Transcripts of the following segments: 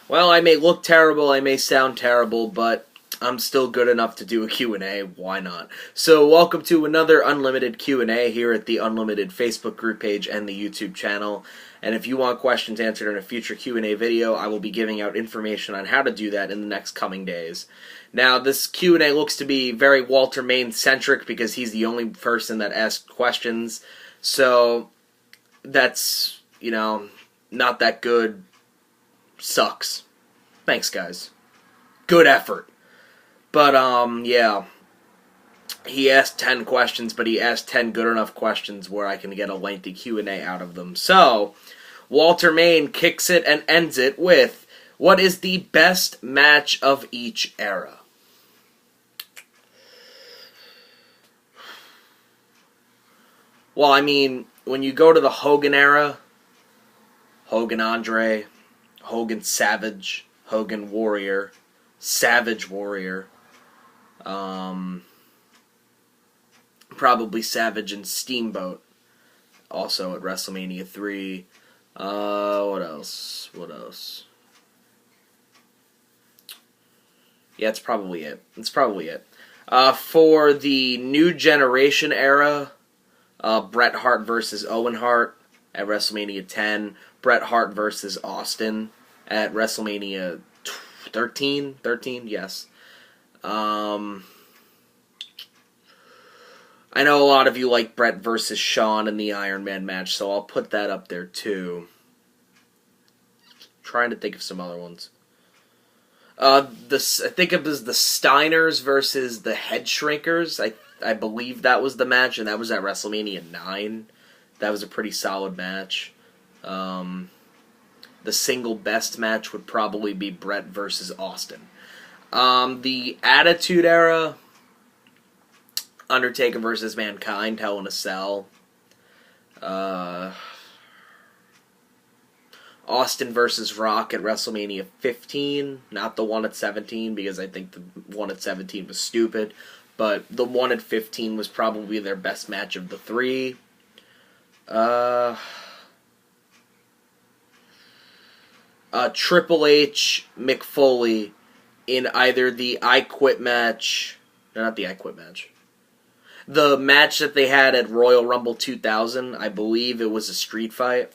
Well, I may look terrible, I may sound terrible, but I'm still good enough to do a Q&A. Why not? So, welcome to another Unlimited Q&A here at the Unlimited Facebook group page and the YouTube channel. And if you want questions answered in a future Q&A video, I will be giving out information on how to do that in the next coming days. Now, this Q&A looks to be very Walter Main-centric because he's the only person that asked questions. So, that's, not that good. Sucks. Thanks, guys. Good effort. But, yeah. He asked 10 questions, but he asked 10 good enough questions where I can get a lengthy Q&A out of them. So, Walter Main kicks it and ends it with, what is the best match of each era? Well, I mean, when you go to the Hogan era, Hogan Andre, Hogan Savage, Hogan Warrior, Savage Warrior, probably Savage and Steamboat, also at WrestleMania 3. What else? Yeah, that's probably it. For the New Generation era, Bret Hart versus Owen Hart at WrestleMania 10. Bret Hart versus Austin at WrestleMania 13. 13, yes. I know a lot of you like Bret versus Shawn in the Iron Man match, so I'll put that up there too. Trying to think of some other ones. I think it was the Steiners versus the Head Shrinkers. I believe that was the match, and that was at WrestleMania 9. That was a pretty solid match. The single best match would probably be Bret versus Austin. The Attitude Era, Undertaker versus Mankind, Hell in a Cell. Austin versus Rock at WrestleMania 15. Not the one at 17, because I think the one at 17 was stupid. But the one at 15 was probably their best match of the three. Triple H, Mick Foley in either the I Quit match. No, not the I Quit match. The match that they had at Royal Rumble 2000, I believe it was a street fight.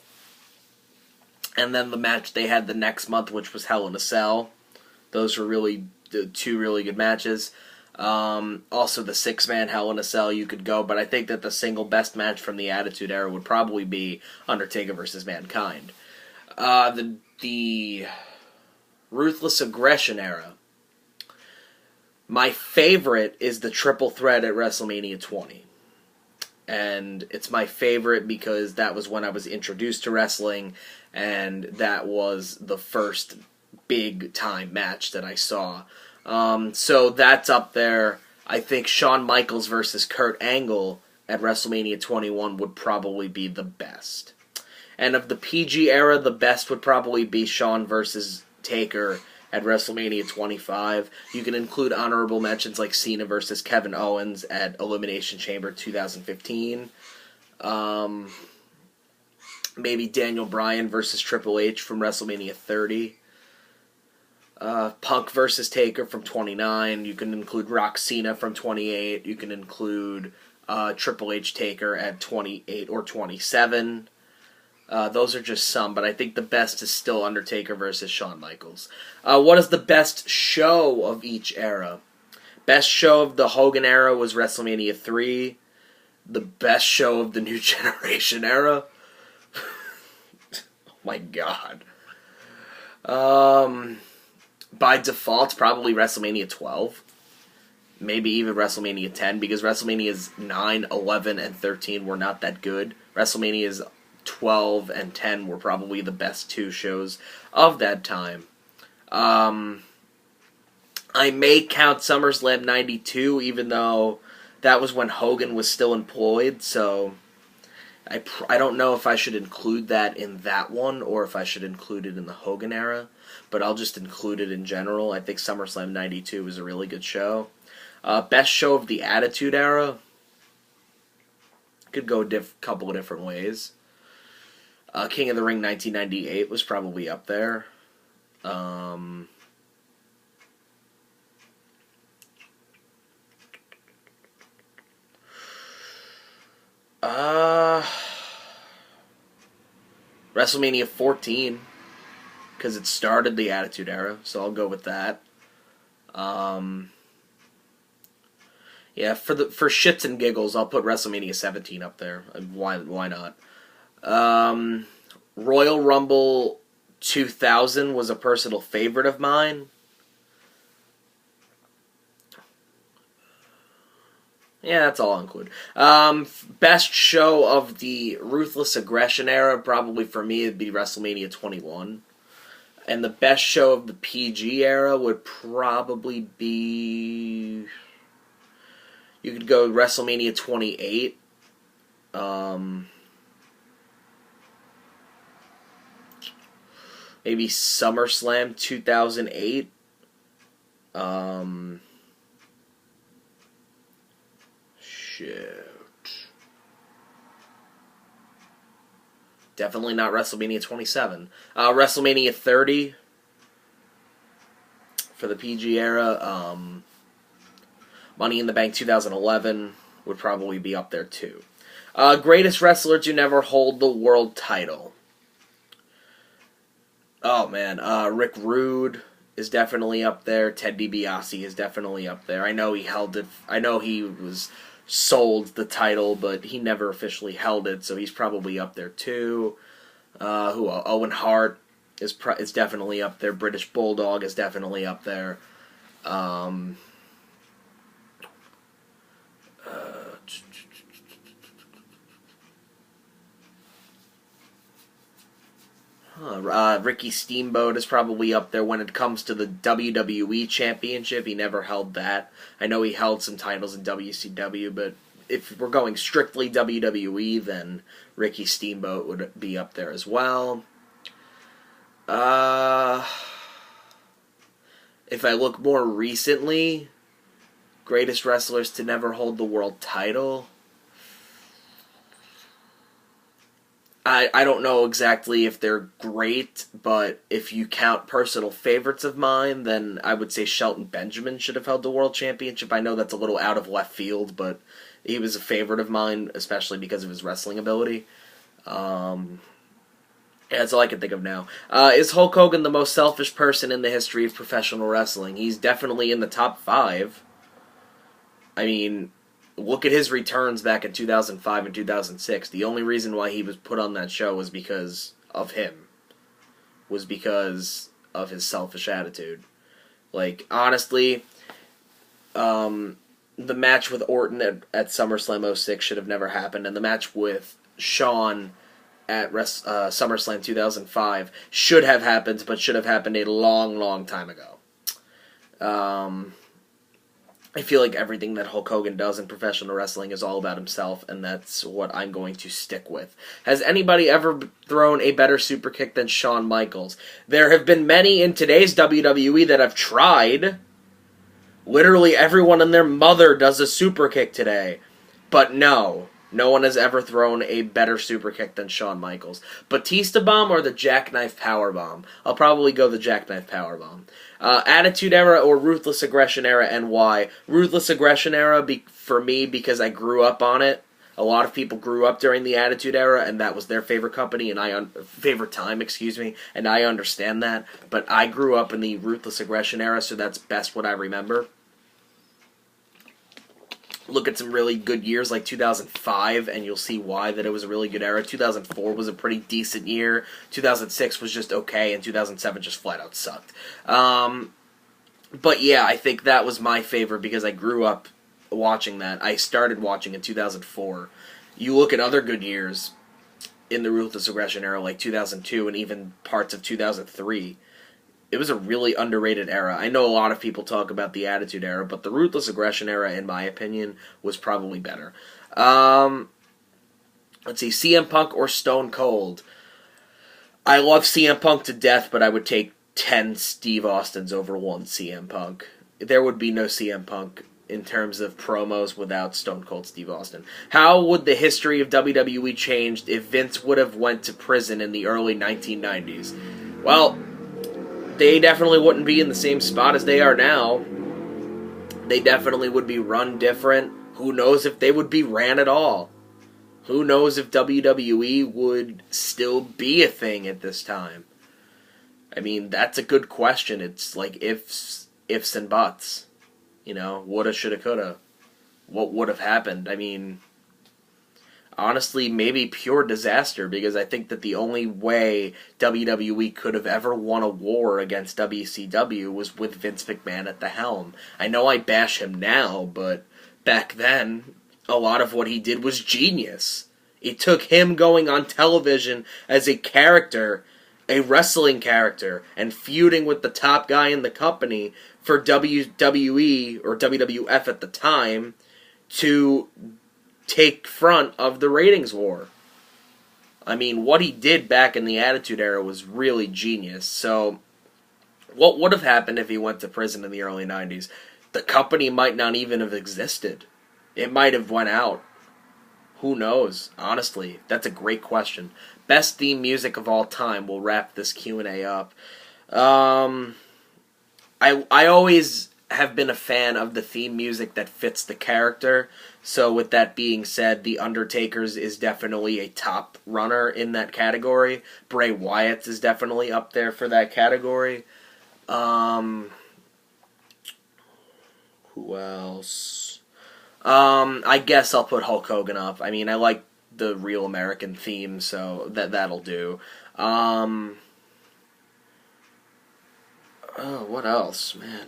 And then the match they had the next month, which was Hell in a Cell. Those were really two really good matches. Also, the 6-man Hell in a Cell you could go, but I think that the single best match from the Attitude Era would probably be Undertaker versus Mankind. The Ruthless Aggression Era. My favorite is the Triple Threat at WrestleMania 20. And it's my favorite because that was when I was introduced to wrestling, and that was the first big-time match that I saw. So that's up there. I think Shawn Michaels versus Kurt Angle at WrestleMania 21 would probably be the best. And of the PG era, the best would probably be Shawn versus Taker at WrestleMania 25. You can include honorable mentions like Cena versus Kevin Owens at Elimination Chamber 2015. Maybe Daniel Bryan versus Triple H from WrestleMania 30. Punk versus Taker from 29. You can include Rock Cena from 28. You can include Triple H Taker at 28 or 27. Those are just some, but I think the best is still Undertaker versus Shawn Michaels. What is the best show of each era? Best show of the Hogan era was WrestleMania 3. The best show of the New Generation era? Oh my god. By default, probably WrestleMania 12. Maybe even WrestleMania 10, because WrestleManias 9, 11, and 13 were not that good. WrestleManias 12 and 10 were probably the best two shows of that time. I may count SummerSlam 92, even though that was when Hogan was still employed, so I don't know if I should include that in that one, or if I should include it in the Hogan era, but I'll just include it in general. I think SummerSlam 92 was a really good show. Best show of the Attitude Era? Could go a couple of different ways. King of the Ring 1998 was probably up there. WrestleMania 14, because it started the Attitude Era, so I'll go with that. Yeah, for shits and giggles, I'll put WrestleMania 17 up there. Why not? Royal Rumble 2000 was a personal favorite of mine. Yeah, that's all I'll include. Best show of the Ruthless Aggression era, probably for me, it'd be WrestleMania 21. And the best show of the PG era would probably be... You could go WrestleMania 28. Maybe SummerSlam 2008. Shit. Definitely not WrestleMania 27. WrestleMania 30 for the PG era. Money in the Bank 2011 would probably be up there too. Greatest wrestler to never hold the world title. Oh man, Rick Rude is definitely up there. Ted DiBiase is definitely up there. I know he held it. I know he was sold the title, but he never officially held it, so he's probably up there too. Owen Hart is definitely up there. British Bulldog is definitely up there. Ricky Steamboat is probably up there when it comes to the WWE Championship. He never held that. I know he held some titles in WCW, but if we're going strictly WWE, then Ricky Steamboat would be up there as well. If I look more recently, greatest wrestlers to never hold the world title, I don't know exactly if they're great, but if you count personal favorites of mine, then I would say Shelton Benjamin should have held the world championship. I know that's a little out of left field, but he was a favorite of mine, especially because of his wrestling ability. Yeah, that's all I can think of now. Is Hulk Hogan the most selfish person in the history of professional wrestling? He's definitely in the top 5. I mean, look at his returns back in 2005 and 2006. The only reason why he was put on that show was because of him. Was because of his selfish attitude. Like, honestly, the match with Orton at SummerSlam 06 should have never happened, and the match with Shawn at SummerSlam 2005 should have happened, but should have happened a long, long time ago. I feel like everything that Hulk Hogan does in professional wrestling is all about himself, and that's what I'm going to stick with. Has anybody ever thrown a better super kick than Shawn Michaels? There have been many in today's WWE that have tried. Literally everyone and their mother does a super kick today. But no one has ever thrown a better super kick than Shawn Michaels. Batista Bomb or the Jackknife Powerbomb? I'll probably go the Jackknife Powerbomb. Attitude Era or Ruthless Aggression Era, and why? Ruthless Aggression Era, for me, because I grew up on it. A lot of people grew up during the Attitude Era, and that was their favorite company, and favorite time, and I understand that. But I grew up in the Ruthless Aggression Era, so that's best what I remember. Look at some really good years like 2005, and you'll see why that it was a really good era. 2004 was a pretty decent year. 2006 was just okay, and 2007 just flat out sucked. But yeah, I think that was my favorite because I grew up watching that. I started watching in 2004. You look at other good years in the Ruthless Aggression era, like 2002 and even parts of 2003. It was a really underrated era. I know a lot of people talk about the Attitude Era, but the Ruthless Aggression Era, in my opinion, was probably better. Let's see, CM Punk or Stone Cold? I love CM Punk to death, but I would take 10 Steve Austins over 1 CM Punk. There would be no CM Punk in terms of promos without Stone Cold Steve Austin. How would the history of WWE changed if Vince would have went to prison in the early 1990s? Well, they definitely wouldn't be in the same spot as they are now. They definitely would be run different. Who knows if they would be ran at all? Who knows if WWE would still be a thing at this time? I mean, that's a good question. It's like ifs and buts. You know, woulda, shoulda, coulda. What would have happened? I mean, honestly, maybe pure disaster, because I think that the only way WWE could have ever won a war against WCW was with Vince McMahon at the helm. I know I bash him now, but back then, a lot of what he did was genius. It took him going on television as a character, a wrestling character, and feuding with the top guy in the company for WWE, or WWF at the time, to take front of the ratings war. I mean, what he did back in the Attitude Era was really genius. So, what would have happened if he went to prison in the early 90s? The company might not even have existed. It might have went out. Who knows? Honestly, that's a great question. Best theme music of all time. We'll wrap this Q&A up. I always have been a fan of the theme music that fits the character. So with that being said, The Undertaker's is definitely a top runner in that category. Bray Wyatt's is definitely up there for that category. Who else? I guess I'll put Hulk Hogan up. I mean, I like the Real American theme, so that'll do. Oh, what else, man?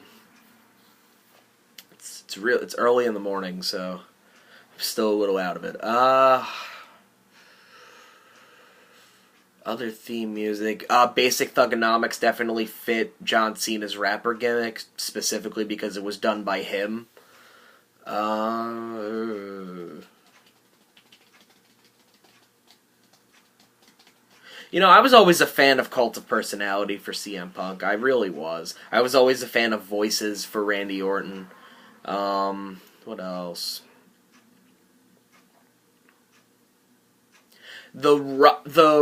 It's early in the morning, so I'm still a little out of it. Other theme music. Basic Thugonomics definitely fit John Cena's rapper gimmick, specifically because it was done by him. You know, I was always a fan of Cult of Personality for CM Punk. I really was. I was always a fan of Voices for Randy Orton. What else? The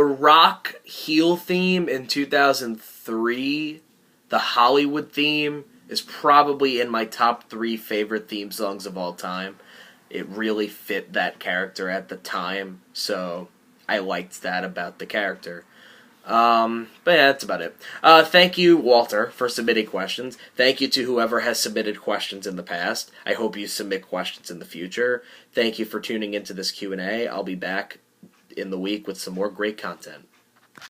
Rock heel theme in 2003, the Hollywood theme, is probably in my top 3 favorite theme songs of all time. It really fit that character at the time, so I liked that about the character. But yeah, that's about it. Thank you, Walter, for submitting questions. Thank you to whoever has submitted questions in the past. I hope you submit questions in the future. Thank you for tuning into this Q&A. I'll be back in the week with some more great content.